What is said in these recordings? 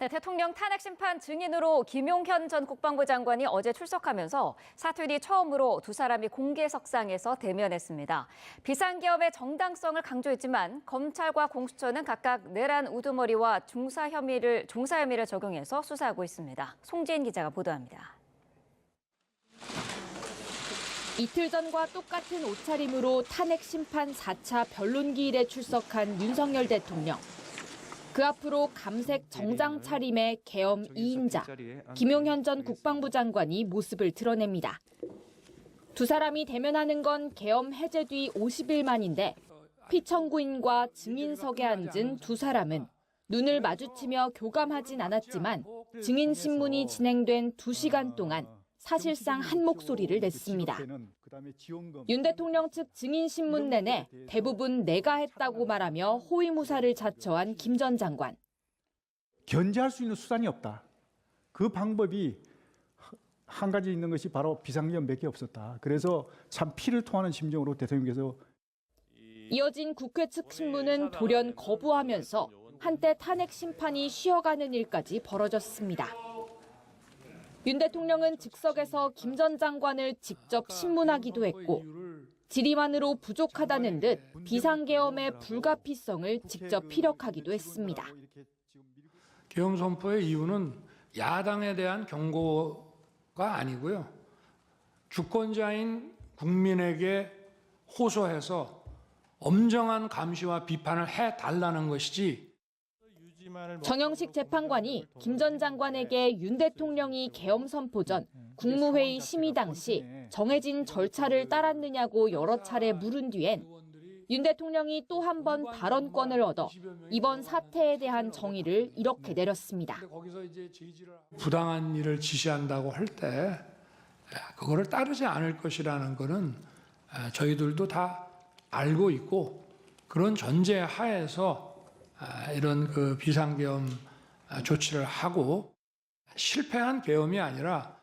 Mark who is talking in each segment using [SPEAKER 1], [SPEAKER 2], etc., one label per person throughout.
[SPEAKER 1] 네, 대통령 탄핵 심판 증인으로 김용현 전 국방부 장관이 어제 출석하면서 사퇴 뒤 처음으로 두 사람이 공개석상에서 대면했습니다. 비상계엄의 정당성을 강조했지만 검찰과 공수처는 각각 내란 우두머리와 종사 혐의를 적용해서 수사하고 있습니다. 송지인 기자가 보도합니다.
[SPEAKER 2] 이틀 전과 똑같은 옷차림으로 탄핵 심판 4차 변론기일에 출석한 윤석열 대통령. 그 앞으로 감색 정장 차림의 계엄 2인자 김용현 전 국방부 장관이 모습을 드러냅니다. 두 사람이 대면하는 건 계엄 해제 뒤 50일 만인데 피청구인과 증인석에 앉은 두 사람은 눈을 마주치며 교감하진 않았지만 증인 신문이 진행된 2시간 동안 사실상 한 목소리를 냈습니다. 윤 대통령 측 증인 신문 내내 대부분 내가 했다고 말하며 호위무사를 자처한 김 전 장관.
[SPEAKER 3] 견제할 수 있는 수단이 없다. 그 방법이 한 가지 있는 것이 바로 비상계엄밖에 없었다. 그래서 참 피를 토하는 심정으로 대통령께서
[SPEAKER 2] 이어진 국회 측 신문은 돌연 거부하면서 한때 탄핵 심판이 쉬어가는 일까지 벌어졌습니다. 윤 대통령은 즉석에서 김 전 장관을 직접 신문하기도 했고 질의만으로 부족하다는 듯 비상계엄의 불가피성을 직접 피력하기도 했습니다.
[SPEAKER 4] 계엄 선포의 이유는 야당에 대한 경고가 아니고요. 주권자인 국민에게 호소해서 엄정한 감시와 비판을 해달라는 것이지.
[SPEAKER 2] 정영식 재판관이 김 전 장관에게 윤 대통령이 계엄 선포 전 국무회의 심의 당시 정해진 절차를 따랐느냐고 여러 차례 물은 뒤엔 윤 대통령이 또 한 번 발언권을 얻어 이번 사태에 대한 정의를 이렇게 내렸습니다.
[SPEAKER 4] 부당한 일을 지시한다고 할 때 그거를 따르지 않을 것이라는 것은 저희들도 다 알고 있고 그런 전제 하에서 이런 그 비상계엄 조치를 하고 실패한 계엄이 아니라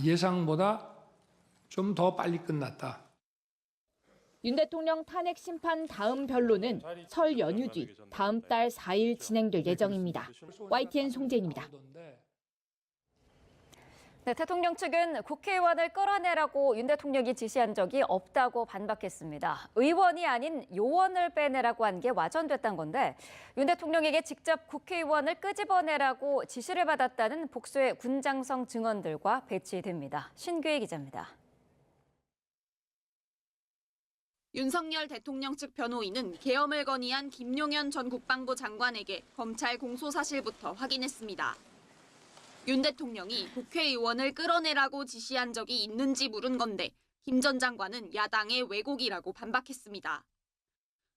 [SPEAKER 4] 예상보다 좀 더 빨리 끝났다.
[SPEAKER 2] 윤 대통령 탄핵 심판 다음 변론은 설 연휴 뒤 다음 달 4일 진행될 예정입니다. YTN 송재인입니다.
[SPEAKER 1] 네, 대통령 측은 국회의원을 끌어내라고 윤 대통령이 지시한 적이 없다고 반박했습니다. 의원이 아닌 요원을 빼내라고 한 게 와전됐다는 건데 윤 대통령에게 직접 국회의원을 끄집어내라고 지시를 받았다는 복수의 군장성 증언들과 배치됩니다. 신규희 기자입니다.
[SPEAKER 5] 윤석열 대통령 측 변호인은 계엄을 건의한 김용현 전 국방부 장관에게 검찰 공소 사실부터 확인했습니다. 윤 대통령이 국회의원을 끌어내라고 지시한 적이 있는지 물은 건데 김 전 장관은 야당의 왜곡이라고 반박했습니다.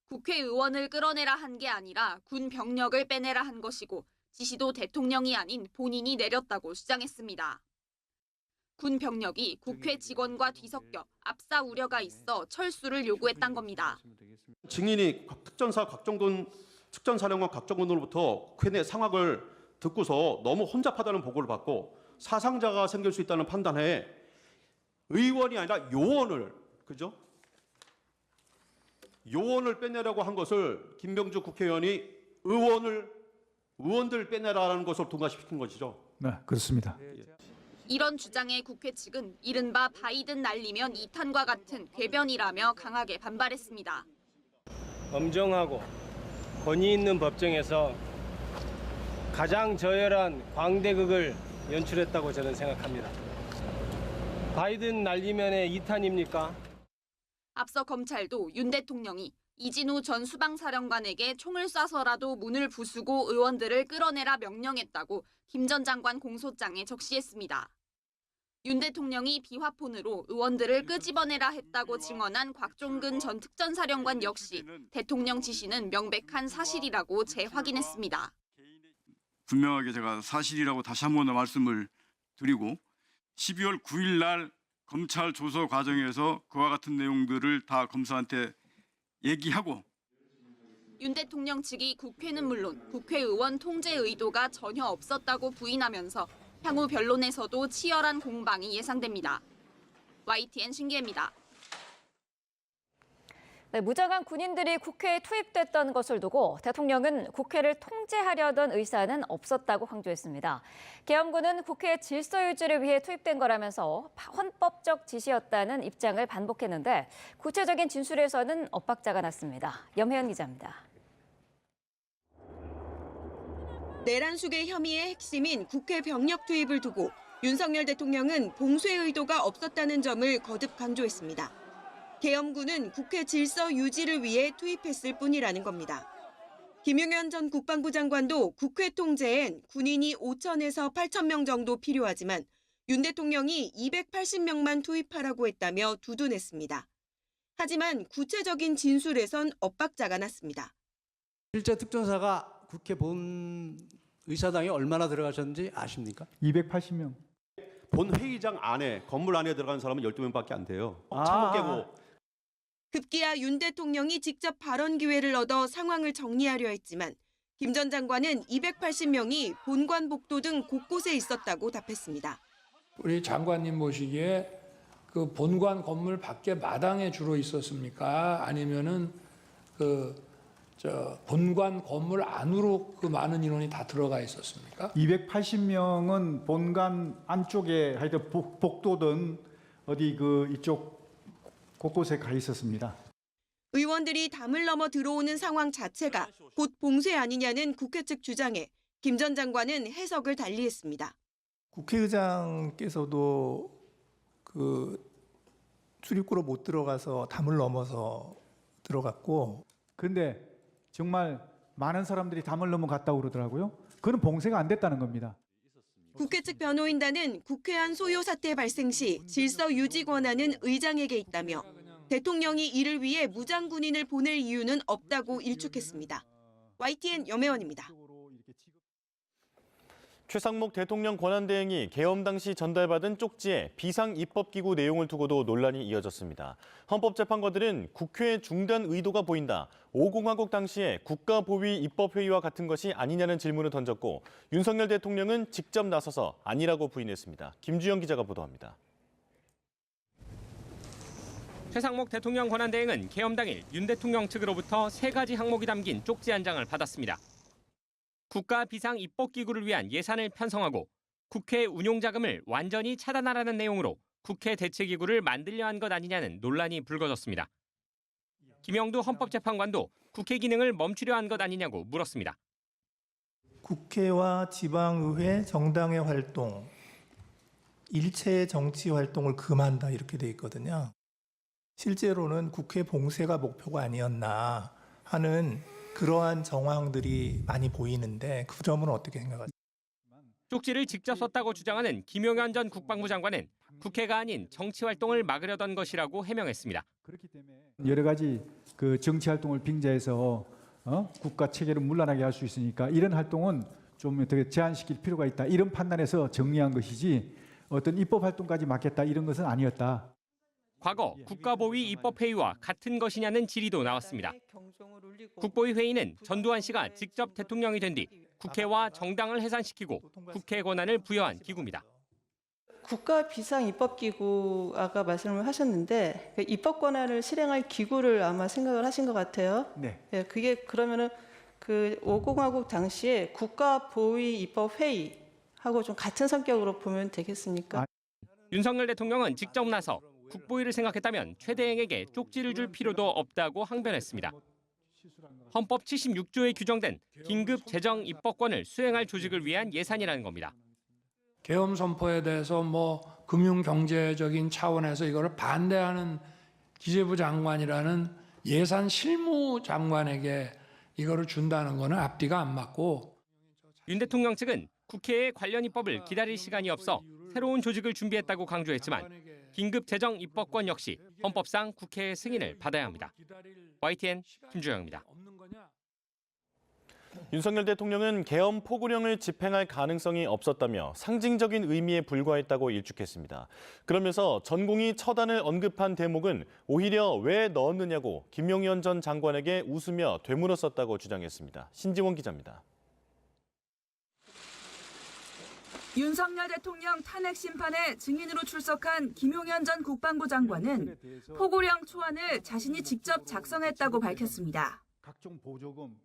[SPEAKER 5] 국회의원을 끌어내라 한 게 아니라 군 병력을 빼내라 한 것이고 지시도 대통령이 아닌 본인이 내렸다고 주장했습니다. 군 병력이 국회 직원과 뒤섞여 압사 우려가 있어 철수를 요구했단 겁니다.
[SPEAKER 6] 증인이 특전사 특전사령관 각정군으로부터 국회 내 상황을 듣고서 너무 혼잡하다는 보고를 받고 사상자가 생길 수 있다는 판단에 의원이 아니라 요원을 요원을 빼내라고 한 것을 김병주 국회의원이 의원들 빼내라는 것을 통과시킨 것이죠.
[SPEAKER 3] 네, 그렇습니다.
[SPEAKER 5] 이런 주장에 국회 측은 이른바 바이든 날리면 2탄과 같은 궤변이라며 강하게 반발했습니다.
[SPEAKER 7] 엄정하고 권위 있는 법정에서 가장 저열한 광대극을 연출했다고 저는 생각합니다. 바이든 날리면의 2탄입니까?
[SPEAKER 5] 앞서 검찰도 윤 대통령이 이진우 전 수방사령관에게 총을 쏴서라도 문을 부수고 의원들을 끌어내라 명령했다고 김 전 장관 공소장에 적시했습니다. 윤 대통령이 비화폰으로 의원들을 끄집어내라 했다고 증언한 곽종근 전 특전사령관 역시 대통령 지시는 명백한 사실이라고 재확인했습니다.
[SPEAKER 8] 분명하게 제가 사실이라고 다시 한 번 더 말씀을 드리고 12월 9일 날 검찰 조서 과정에서 그와 같은 내용들을 다 검사한테 얘기하고
[SPEAKER 5] 윤 대통령 측이 국회는 물론 국회의원 통제 의도가 전혀 없었다고 부인하면서 향후 변론에서도 치열한 공방이 예상됩니다. YTN 신기혜입니다.
[SPEAKER 1] 네, 무장한 군인들이 국회에 투입됐던 것을 두고 대통령은 국회를 통제하려던 의사는 없었다고 강조했습니다. 계엄군은 국회 질서 유지를 위해 투입된 거라면서 헌법적 지시였다는 입장을 반복했는데 구체적인 진술에서는 엇박자가 났습니다. 염혜연 기자입니다.
[SPEAKER 9] 내란 수계 혐의의 핵심인 국회 병력 투입을 두고 윤석열 대통령은 봉쇄 의도가 없었다는 점을 거듭 강조했습니다. 계엄군은 국회 질서 유지를 위해 투입했을 뿐이라는 겁니다. 김용현 전 국방부 장관도 국회 통제엔 군인이 5,000에서 8,000명 정도 필요하지만 윤 대통령이 280명만 투입하라고 했다며 두둔했습니다. 하지만 구체적인 진술에선 엇박자가 났습니다.
[SPEAKER 10] 실제 특전사가 국회 본 의사당에 얼마나 들어가셨는지 아십니까?
[SPEAKER 3] 280명.
[SPEAKER 6] 본 회의장 안에 건물 안에 들어간 사람은 12명밖에 안 돼요. 창문 깨고.
[SPEAKER 9] 급기야 윤 대통령이 직접 발언 기회를 얻어 상황을 정리하려 했지만 김 전 장관은 280명이 본관 복도 등 곳곳에 있었다고 답했습니다.
[SPEAKER 4] 우리 장관님 보시기에 그 본관 건물 밖에 마당에 주로 있었습니까? 아니면은 본관 건물 안으로 그 많은 인원이 다 들어가 있었습니까?
[SPEAKER 3] 280명은 본관 안쪽에 하여튼 복도든 어디 이쪽 곳곳에 가 있었습니다.
[SPEAKER 9] 의원들이 담을 넘어 들어오는 상황 자체가 곧 봉쇄 아니냐는 국회 측 주장에 김 전 장관은 해석을 달리했습니다.
[SPEAKER 11] 국회의장께서도 출입구로 못 들어가서 담을 넘어서 들어갔고,
[SPEAKER 3] 그런데 정말 많은 사람들이 담을 넘어갔다고 그러더라고요. 그건 봉쇄가 안 됐다는 겁니다.
[SPEAKER 9] 국회 측 변호인단은 국회 안 소요 사태 발생 시 질서 유지 권한은 의장에게 있다며 대통령이 이를 위해 무장 군인을 보낼 이유는 없다고 일축했습니다. YTN 염혜원입니다.
[SPEAKER 12] 최상목 대통령 권한대행이 계엄 당시 전달받은 쪽지에 비상입법기구 내용을 두고도 논란이 이어졌습니다. 헌법재판관들은 국회 중단 의도가 보인다. 5공화국 당시에 국가보위 입법회의와 같은 것이 아니냐는 질문을 던졌고 윤석열 대통령은 직접 나서서 아니라고 부인했습니다. 김주영 기자가 보도합니다.
[SPEAKER 13] 최상목 대통령 권한대행은 계엄 당일 윤 대통령 측으로부터 3가지 항목이 담긴 쪽지 한 장을 받았습니다. 국가 비상 입법기구를 위한 예산을 편성하고 국회 운용 자금을 완전히 차단하라는 내용으로 국회 대책기구를 만들려 한 것 아니냐는 논란이 불거졌습니다. 김영두 헌법재판관도 국회 기능을 멈추려 한 것 아니냐고 물었습니다.
[SPEAKER 11] 국회와 지방의회, 정당의 활동, 일체의 정치 활동을 금한다 이렇게 돼 있거든요. 실제로는 국회 봉쇄가 목표가 아니었나 하는 그러한 정황들이 많이 보이는데 그 점은 어떻게 생각하세요?
[SPEAKER 13] 쪽지를 직접 썼다고 주장하는 김용현 전 국방부 장관은 국회가 아닌 정치 활동을 막으려던 것이라고 해명했습니다.
[SPEAKER 3] 여러 가지 정치 활동을 빙자해서 국가 체계를 문란하게 할 수 있으니까 이런 활동은 좀 어떻게 제한시킬 필요가 있다. 이런 판단에서 정리한 것이지 어떤 입법 활동까지 막겠다 이런 것은 아니었다.
[SPEAKER 13] 과거 국가보위 입법회의와 같은 것이냐는 질의도 나왔습니다. 국보위 회의는 전두환 씨가 직접 대통령이 된 뒤 국회와 정당을 해산시키고 국회 권한을 부여한 기구입니다.
[SPEAKER 14] 국가 비상 입법기구 아까 말씀을 하셨는데 입법 권한을 실행할 기구를 아마 생각을 하신 것 같아요.
[SPEAKER 3] 네.
[SPEAKER 14] 예, 그게 그러면은 5공화국 당시에 국가보위 입법회의하고 좀 같은 성격으로 보면 되겠습니까?
[SPEAKER 13] 윤석열 대통령은 직접 나서 국보위를 생각했다면 최 대행에게 쪽지를 줄 필요도 없다고 항변했습니다. 헌법 76조에 규정된 긴급 재정 입법권을 수행할 조직을 위한 예산이라는 겁니다.
[SPEAKER 4] 계엄 선포에 대해서 금융 경제적인 차원에서 이거를 반대하는 기재부 장관이라는 예산 실무 장관에게 이거를 준다는 거는 앞뒤가 안 맞고
[SPEAKER 13] 윤 대통령 측은 국회의 관련 입법을 기다릴 시간이 없어 새로운 조직을 준비했다고 강조했지만 긴급 재정 입법권 역시 헌법상 국회의 승인을 받아야 합니다. YTN 김주영입니다.
[SPEAKER 12] 윤석열 대통령은 계엄 포고령을 집행할 가능성이 없었다며 상징적인 의미에 불과했다고 일축했습니다. 그러면서 전공이 처단을 언급한 대목은 오히려 왜 넣었느냐고 김용현 전 장관에게 웃으며 되물었었다고 주장했습니다. 신지원 기자입니다.
[SPEAKER 15] 윤석열 대통령 탄핵 심판에 증인으로 출석한 김용현 전 국방부 장관은 포고령 초안을 자신이 직접 작성했다고 밝혔습니다.
[SPEAKER 3] 각종 보조금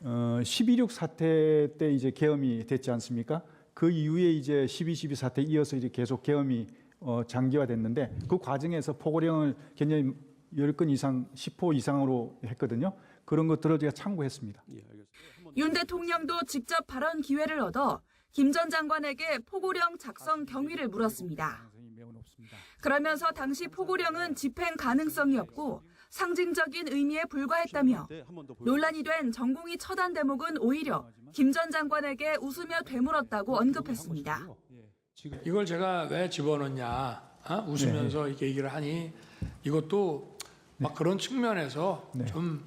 [SPEAKER 3] 12.6 사태 때 이제 계엄이 됐지 않습니까? 그 이후에 이제 12.12 사태 이어서 이제 계속 계엄이 장기화됐는데 그 과정에서 포고령을 굉장히 10건 이상, 10호 이상으로 했거든요. 그런 것들을 제가 참고했습니다.
[SPEAKER 15] 윤 대통령도 직접 발언 기회를 얻어 김 전 장관에게 포고령 작성 경위를 물었습니다. 그러면서 당시 포고령은 집행 가능성이 없고 상징적인 의미에 불과했다며 논란이 된 전공의 처단 대목은 오히려 김 전 장관에게 웃으며 되물었다고 언급했습니다.
[SPEAKER 4] 이걸 제가 왜 집어넣냐 웃으면서 이렇게 얘기를 하니 이것도 막 그런 측면에서 좀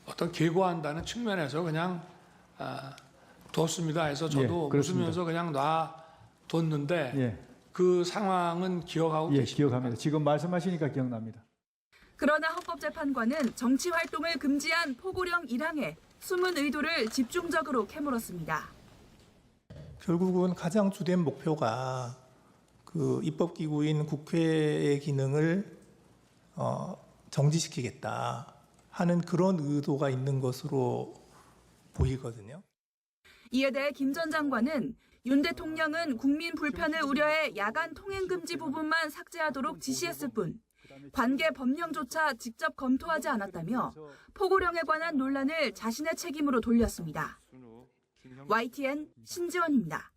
[SPEAKER 4] 어떤 계고한다는 측면에서 그냥 뒀습니다 해서 저도 웃으면서 그냥 놔뒀는데 그 상황은 기억하고 계십니까?
[SPEAKER 3] 기억합니다. 지금 말씀하시니까 기억납니다.
[SPEAKER 15] 그러나 헌법재판관은 정치 활동을 금지한 포고령 1항에 숨은 의도를 집중적으로 캐물었습니다.
[SPEAKER 11] 결국은 가장 주된 목표가 그 입법기구인 국회의 기능을 정지시키겠다 하는 그런 의도가 있는 것으로 보이거든요.
[SPEAKER 15] 이에 대해 김 전 장관은 윤 대통령은 국민 불편을 우려해 야간 통행 금지 부분만 삭제하도록 지시했을 뿐 관계 법령조차 직접 검토하지 않았다며 포고령에 관한 논란을 자신의 책임으로 돌렸습니다. YTN 신지원입니다.